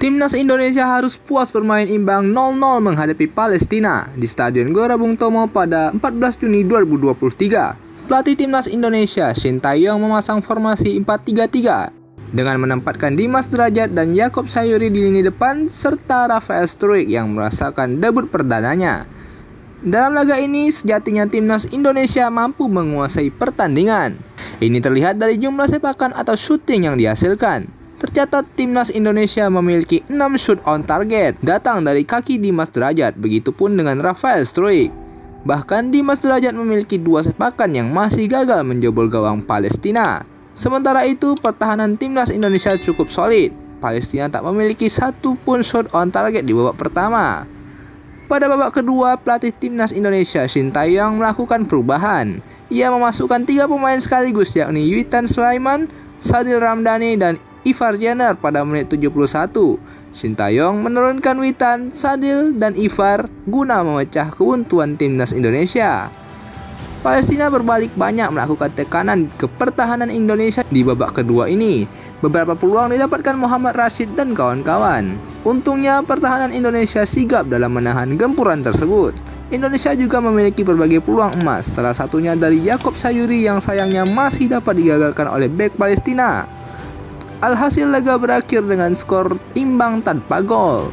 Timnas Indonesia harus puas bermain imbang 0-0 menghadapi Palestina di Stadion Gelora Bung Tomo pada 14 Juni 2023. Pelatih Timnas Indonesia Shin Tae-yong memasang formasi 4-3-3 dengan menempatkan Dimas Derajat dan Yaakob Sayuri di lini depan serta Rafael Struijk yang merasakan debut perdananya. Dalam laga ini, sejatinya Timnas Indonesia mampu menguasai pertandingan. Ini terlihat dari jumlah sepakan atau shooting yang dihasilkan. Tercatat Timnas Indonesia memiliki 6 shoot on target datang dari kaki Dimas Derajat, begitupun dengan Rafael Struijk. Bahkan Dimas Derajat memiliki 2 sepakan yang masih gagal menjebol gawang Palestina. Sementara itu, pertahanan Timnas Indonesia cukup solid. Palestina tak memiliki satu pun shot on target di babak pertama. Pada babak kedua, pelatih Timnas Indonesia Shin Tae-yong melakukan perubahan. Ia memasukkan 3 pemain sekaligus, yakni Witan Sulaiman, Sadil Ramdhani, dan Ivar Jenner pada menit 71. Shin Tae-yong menurunkan Witan, Sadil, dan Ivar guna memecah kebuntuan Timnas Indonesia. Palestina berbalik banyak melakukan tekanan ke pertahanan Indonesia di babak kedua ini. Beberapa peluang didapatkan Muhammad Rashid dan kawan-kawan. Untungnya pertahanan Indonesia sigap dalam menahan gempuran tersebut. Indonesia juga memiliki berbagai peluang emas, salah satunya dari Yaakob Sayuri yang sayangnya masih dapat digagalkan oleh bek Palestina. Alhasil laga berakhir dengan skor imbang tanpa gol.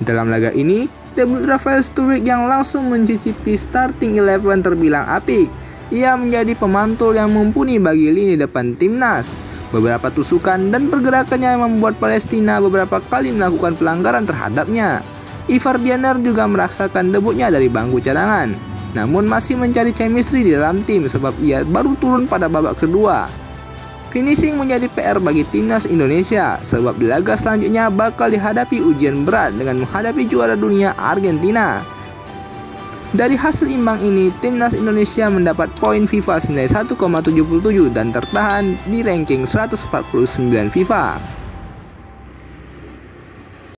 Dalam laga ini, debut Rafael Struijk yang langsung mencicipi starting 11 terbilang apik. Ia menjadi pemantul yang mumpuni bagi lini depan timnas. Beberapa tusukan dan pergerakannya membuat Palestina beberapa kali melakukan pelanggaran terhadapnya. Ivar Jenner juga merasakan debutnya dari bangku cadangan, namun masih mencari chemistry di dalam tim sebab ia baru turun pada babak kedua. Finishing menjadi PR bagi Timnas Indonesia sebab di laga selanjutnya bakal dihadapi ujian berat dengan menghadapi juara dunia Argentina. Dari hasil imbang ini, Timnas Indonesia mendapat poin FIFA senilai 1,77 dan tertahan di ranking 149 FIFA.